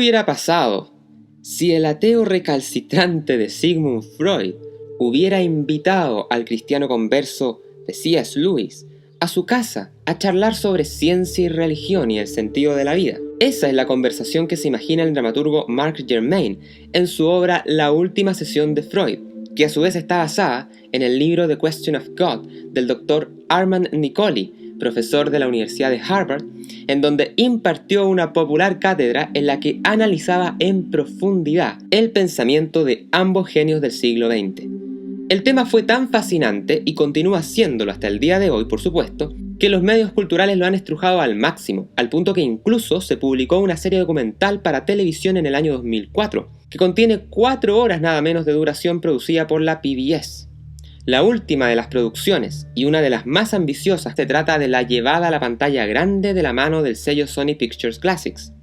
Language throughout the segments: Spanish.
hubiera pasado si el ateo recalcitrante de Sigmund Freud hubiera invitado al cristiano converso de C.S. Lewis a su casa a charlar sobre ciencia y religión y el sentido de la vida? Esa es la conversación que se imagina el dramaturgo Mark Germain en su obra La última sesión de Freud, que a su vez está basada en el libro The Question of God del Dr. Armand Nicoli, profesor de la Universidad de Harvard, en donde impartió una popular cátedra en la que analizaba en profundidad el pensamiento de ambos genios del siglo XX. El tema fue tan fascinante, y continúa siéndolo hasta el día de hoy, por supuesto, que los medios culturales lo han estrujado al máximo, al punto que incluso se publicó una serie documental para televisión en el año 2004, que contiene 4 horas nada menos de duración, producida por la PBS. La última de las producciones, y una de las más ambiciosas, se trata de la llevada a la pantalla grande de la mano del sello Sony Pictures Classics.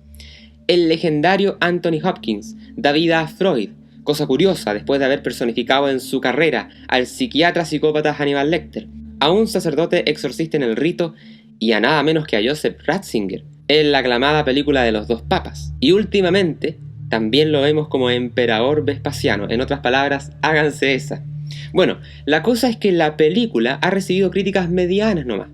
El legendario Anthony Hopkins da vida a Freud, cosa curiosa después de haber personificado en su carrera al psiquiatra psicópata Hannibal Lecter, a un sacerdote exorcista en el rito y a nada menos que a Joseph Ratzinger en la aclamada película de los 2 papas. Y últimamente también lo vemos como emperador Vespasiano, en otras palabras, háganse esa. Bueno, la cosa es que la película ha recibido críticas medianas nomás,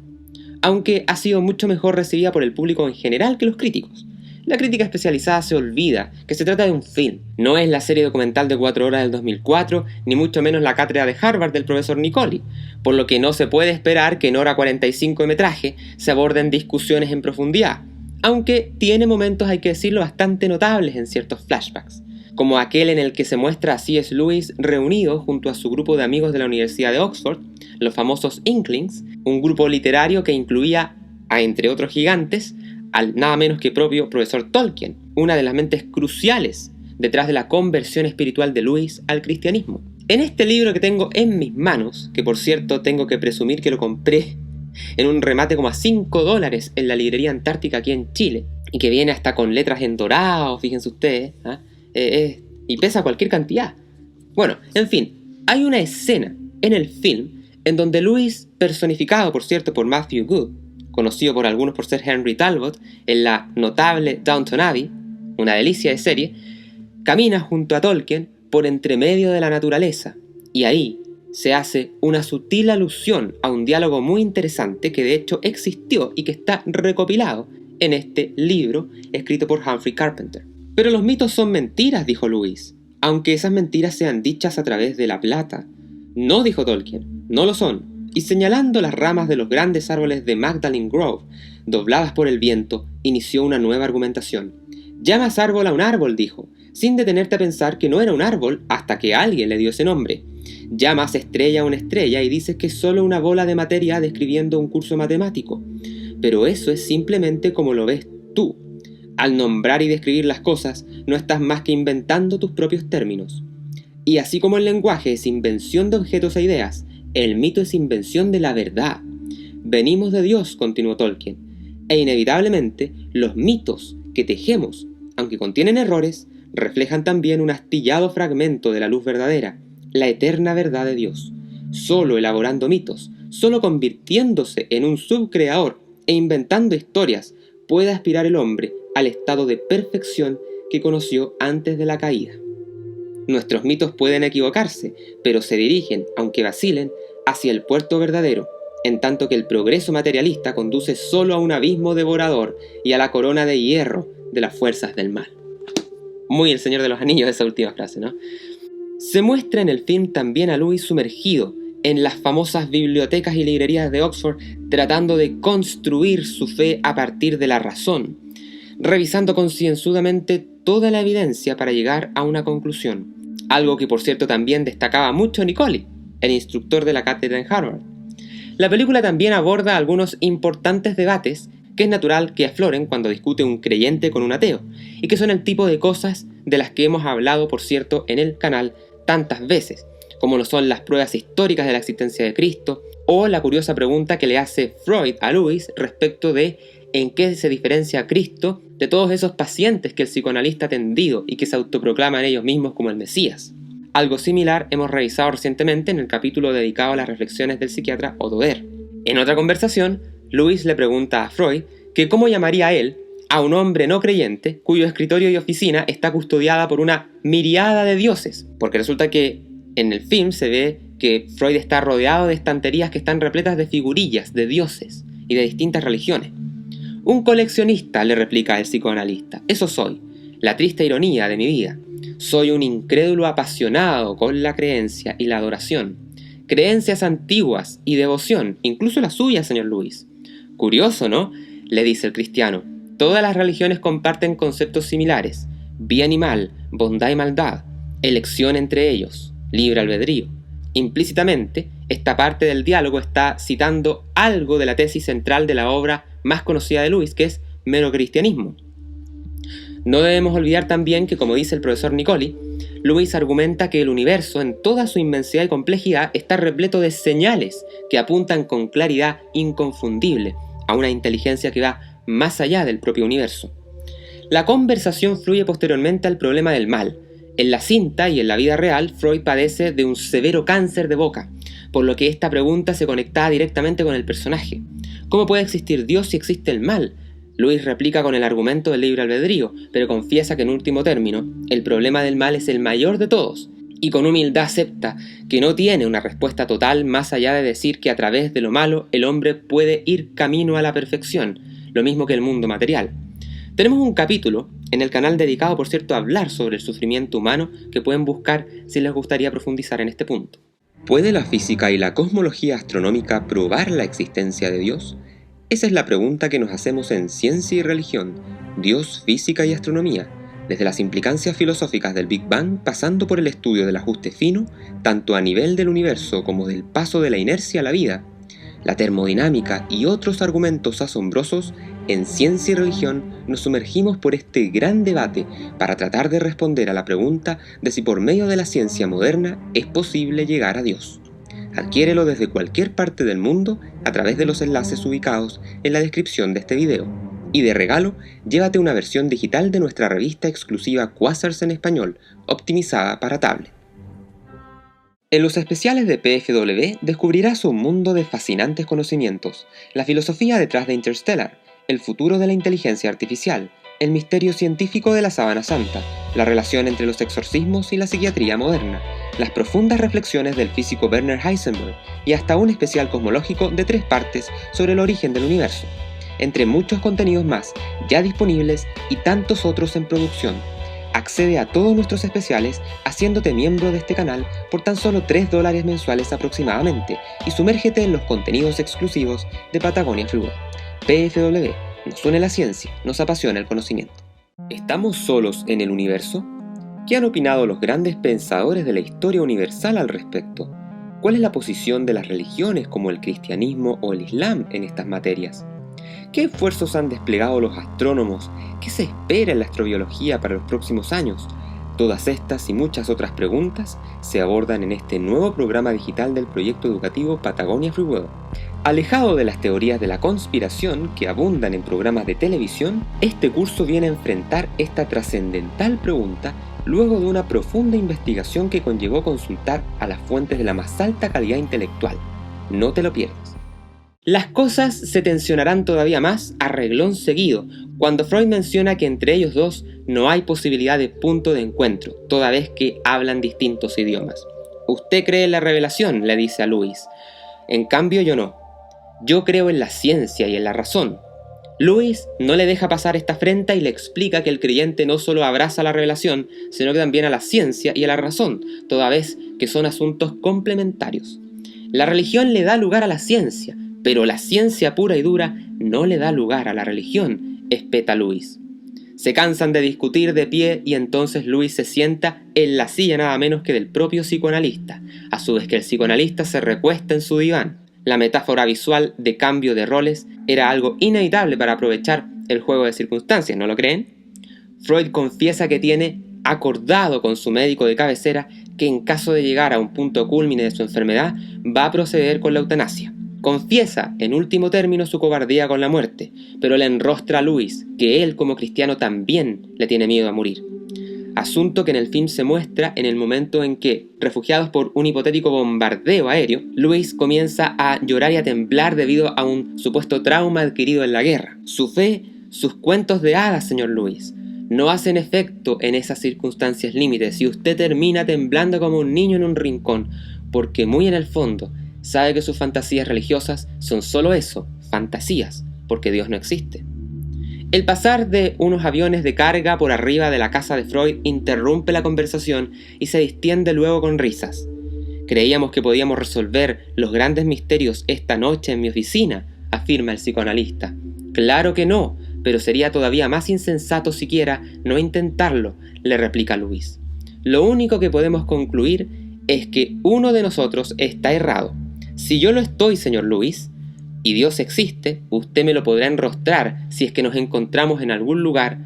aunque ha sido mucho mejor recibida por el público en general que los críticos. La crítica especializada se olvida que se trata de un film, no es la serie documental de 4 horas del 2004, ni mucho menos la cátedra de Harvard del profesor Nicoli, por lo que no se puede esperar que en hora 45 de metraje se aborden discusiones en profundidad, aunque tiene momentos, hay que decirlo, bastante notables en ciertos flashbacks, como aquel en el que se muestra a C.S. Lewis reunido junto a su grupo de amigos de la Universidad de Oxford, los famosos Inklings, un grupo literario que incluía, entre otros gigantes, al nada menos que propio profesor Tolkien, una de las mentes cruciales detrás de la conversión espiritual de Lewis al cristianismo. En este libro que tengo en mis manos, que por cierto tengo que presumir que lo compré en un remate como a $5 en la librería Antártica aquí en Chile, y que viene hasta con letras en dorado, fíjense ustedes, y pesa cualquier cantidad. Bueno, en fin, hay una escena en el film en donde Lewis, personificado por cierto por Matthew Goode, conocido por algunos por ser Henry Talbot en la notable Downton Abbey, una delicia de serie, camina junto a Tolkien por entre medio de la naturaleza, y ahí se hace una sutil alusión a un diálogo muy interesante que de hecho existió y que está recopilado en este libro escrito por Humphrey Carpenter. Pero los mitos son mentiras, dijo Lewis, aunque esas mentiras sean dichas a través de la plata. No, dijo Tolkien, no lo son. Y señalando las ramas de los grandes árboles de Magdalen Grove, dobladas por el viento, inició una nueva argumentación. Llamas árbol a un árbol, dijo, sin detenerte a pensar que no era un árbol hasta que alguien le dio ese nombre. Llamas estrella a una estrella y dices que es solo una bola de materia describiendo un curso matemático. Pero eso es simplemente como lo ves tú. Al nombrar y describir las cosas, no estás más que inventando tus propios términos. Y así como el lenguaje es invención de objetos e ideas, el mito es invención de la verdad. Venimos de Dios, continuó Tolkien, e inevitablemente los mitos que tejemos, aunque contienen errores, reflejan también un astillado fragmento de la luz verdadera, la eterna verdad de Dios. Solo elaborando mitos, solo convirtiéndose en un subcreador e inventando historias, puede aspirar el hombre al estado de perfección que conoció antes de la caída. Nuestros mitos pueden equivocarse, pero se dirigen, aunque vacilen, hacia el puerto verdadero, en tanto que el progreso materialista conduce solo a un abismo devorador y a la corona de hierro de las fuerzas del mal. Muy El Señor de los Anillos esa última frase, ¿no? Se muestra en el film también a Lewis sumergido en las famosas bibliotecas y librerías de Oxford, tratando de construir su fe a partir de la razón, revisando concienzudamente toda la evidencia para llegar a una conclusión, algo que por cierto también destacaba mucho Nicoli, el instructor de la cátedra en Harvard. La película también aborda algunos importantes debates que es natural que afloren cuando discute un creyente con un ateo, y que son el tipo de cosas de las que hemos hablado, por cierto, en el canal tantas veces, como lo son las pruebas históricas de la existencia de Cristo, o la curiosa pregunta que le hace Freud a Lewis respecto de en qué se diferencia a Cristo de todos esos pacientes que el psicoanalista ha atendido y que se autoproclaman ellos mismos como el Mesías. Algo similar hemos revisado recientemente en el capítulo dedicado a las reflexiones del psiquiatra Otto Baer. En otra conversación, Lewis le pregunta a Freud que cómo llamaría él a un hombre no creyente cuyo escritorio y oficina está custodiada por una miríada de dioses, porque resulta que en el film se ve que Freud está rodeado de estanterías que están repletas de figurillas de dioses y de distintas religiones. Un coleccionista, le replica el psicoanalista, eso soy, la triste ironía de mi vida. Soy un incrédulo apasionado con la creencia y la adoración. Creencias antiguas y devoción, incluso la suya, señor Lewis. Curioso, ¿no?, le dice el cristiano. Todas las religiones comparten conceptos similares: bien y mal, bondad y maldad, elección entre ellos, libre albedrío. Implícitamente, esta parte del diálogo está citando algo de la tesis central de la obra más conocida de Lewis, que es Mero Cristianismo. No debemos olvidar también que, como dice el profesor Nicoli, Lewis argumenta que el universo, en toda su inmensidad y complejidad, está repleto de señales que apuntan con claridad inconfundible a una inteligencia que va más allá del propio universo. La conversación fluye posteriormente al problema del mal. En la cinta y en la vida real, Freud padece de un severo cáncer de boca, por lo que esta pregunta se conectaba directamente con el personaje. ¿Cómo puede existir Dios si existe el mal? Lewis replica con el argumento del libre albedrío, pero confiesa que en último término, el problema del mal es el mayor de todos, y con humildad acepta que no tiene una respuesta total más allá de decir que a través de lo malo el hombre puede ir camino a la perfección, lo mismo que el mundo material. Tenemos un capítulo en el canal dedicado, por cierto, a hablar sobre el sufrimiento humano, que pueden buscar si les gustaría profundizar en este punto. ¿Puede la física y la cosmología astronómica probar la existencia de Dios? Esa es la pregunta que nos hacemos en Ciencia y Religión, Dios, Física y Astronomía, desde las implicancias filosóficas del Big Bang pasando por el estudio del ajuste fino, tanto a nivel del universo como del paso de la inercia a la vida, la termodinámica y otros argumentos asombrosos. En Ciencia y Religión nos sumergimos por este gran debate para tratar de responder a la pregunta de si por medio de la ciencia moderna es posible llegar a Dios. Adquiérelo desde cualquier parte del mundo a través de los enlaces ubicados en la descripción de este video. Y de regalo, llévate una versión digital de nuestra revista exclusiva Quasars en español, optimizada para tablet. En los especiales de PFW descubrirás un mundo de fascinantes conocimientos, la filosofía detrás de Interstellar, el futuro de la inteligencia artificial, el misterio científico de la sábana santa, la relación entre los exorcismos y la psiquiatría moderna, las profundas reflexiones del físico Werner Heisenberg y hasta un especial cosmológico de 3 partes sobre el origen del universo, entre muchos contenidos más ya disponibles y tantos otros en producción. Accede a todos nuestros especiales haciéndote miembro de este canal por tan solo $3 mensuales aproximadamente y sumérgete en los contenidos exclusivos de Patagonia Free Web. PFW, nos une la ciencia, nos apasiona el conocimiento. ¿Estamos solos en el universo? ¿Qué han opinado los grandes pensadores de la historia universal al respecto? ¿Cuál es la posición de las religiones como el cristianismo o el islam en estas materias? ¿Qué esfuerzos han desplegado los astrónomos? ¿Qué se espera en la astrobiología para los próximos años? Todas estas y muchas otras preguntas se abordan en este nuevo programa digital del proyecto educativo Patagonia Free Web. Alejado de las teorías de la conspiración que abundan en programas de televisión, este curso viene a enfrentar esta trascendental pregunta luego de una profunda investigación que conllevó consultar a las fuentes de la más alta calidad intelectual. No te lo pierdas. Las cosas se tensionarán todavía más a reglón seguido, cuando Freud menciona que entre ellos dos no hay posibilidad de punto de encuentro, toda vez que hablan distintos idiomas. Usted cree en la revelación, le dice a Lewis. En cambio yo no. Yo creo en la ciencia y en la razón. Lewis no le deja pasar esta afrenta y le explica que el creyente no solo abraza la revelación, sino que también a la ciencia y a la razón, toda vez que son asuntos complementarios. La religión le da lugar a la ciencia, pero la ciencia pura y dura no le da lugar a la religión, espeta Lewis. Se cansan de discutir de pie y entonces Lewis se sienta en la silla nada menos que del propio psicoanalista, a su vez que el psicoanalista se recuesta en su diván. La metáfora visual de cambio de roles era algo inevitable para aprovechar el juego de circunstancias, ¿no lo creen? Freud confiesa que tiene acordado con su médico de cabecera que en caso de llegar a un punto culmine de su enfermedad va a proceder con la eutanasia. Confiesa, en último término, su cobardía con la muerte, pero le enrostra a Lewis que él como cristiano también le tiene miedo a morir. Asunto que en el film se muestra en el momento en que, refugiados por un hipotético bombardeo aéreo, Lewis comienza a llorar y a temblar debido a un supuesto trauma adquirido en la guerra. Su fe, Sus cuentos de hadas, señor Lewis, no hacen efecto en esas circunstancias límites y usted termina temblando como un niño en un rincón, porque muy en el fondo sabe que sus fantasías religiosas son solo eso, fantasías, porque Dios no existe. El pasar de unos aviones de carga por arriba de la casa de Freud interrumpe la conversación y se distiende luego con risas. Creíamos que podíamos resolver los grandes misterios esta noche en mi oficina, afirma el psicoanalista. Claro que no, pero sería todavía más insensato siquiera no intentarlo, le replica Lewis. Lo único que podemos concluir es que uno de nosotros está errado. Si yo lo estoy, señor Lewis, y Dios existe, usted me lo podrá enrostrar si es que nos encontramos en algún lugar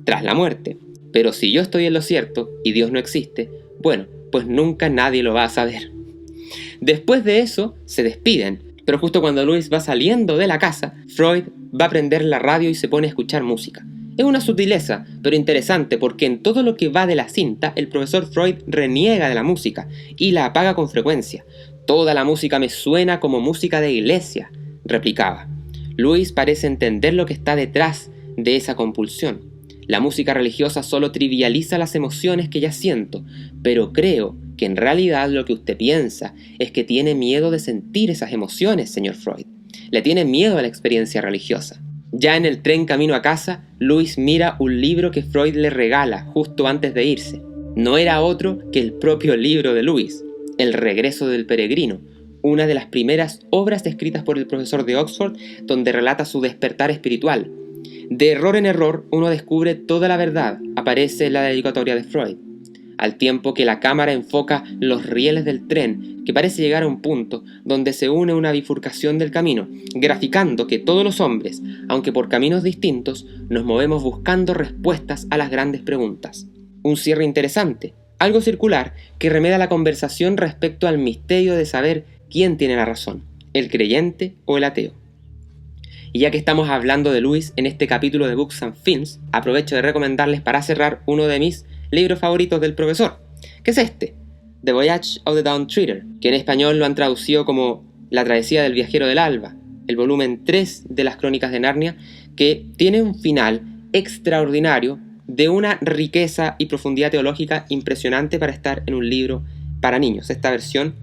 tras la muerte. Pero si yo estoy en lo cierto y Dios no existe, bueno, pues nunca nadie lo va a saber. Después de eso, se despiden, pero justo cuando Lewis va saliendo de la casa, Freud va a prender la radio y se pone a escuchar música. Es una sutileza, pero interesante, porque en todo lo que va de la cinta, el profesor Freud reniega de la música y la apaga con frecuencia. Toda la música me suena como música de iglesia, replicaba. Lewis parece entender lo que está detrás de esa compulsión. La música religiosa solo trivializa las emociones que ya siento, pero creo que en realidad lo que usted piensa es que tiene miedo de sentir esas emociones, señor Freud. Le tiene miedo a la experiencia religiosa. Ya en el tren camino a casa, Lewis mira un libro que Freud le regala justo antes de irse. No era otro que el propio libro de Lewis, El regreso del peregrino, una de las primeras obras escritas por el profesor de Oxford, donde relata su despertar espiritual. De error en error, uno descubre toda la verdad, aparece la dedicatoria de Freud. Al tiempo que la cámara enfoca los rieles del tren, que parece llegar a un punto donde se une una bifurcación del camino, graficando que todos los hombres, aunque por caminos distintos, nos movemos buscando respuestas a las grandes preguntas. Un cierre interesante, algo circular, que remedia la conversación respecto al misterio de saber quién tiene la razón, el creyente o el ateo. Y ya que estamos hablando de Lewis en este capítulo de Books and Films, aprovecho de recomendarles para cerrar uno de mis libros favoritos del profesor, que es este, The Voyage of the Dawn Treader, que en español lo han traducido como La travesía del viajero del alba, el volumen 3 de las Crónicas de Narnia, que tiene un final extraordinario de una riqueza y profundidad teológica impresionante para estar en un libro para niños. Esta versión,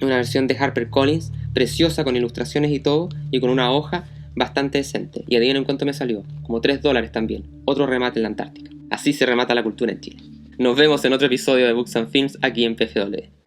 una versión de HarperCollins, preciosa con ilustraciones y todo, y con una hoja bastante decente. Y adivinen cuánto me salió, como $3 también, otro remate en la Antártica. Así se remata la cultura en Chile. Nos vemos en otro episodio de Books and Films aquí en PFW.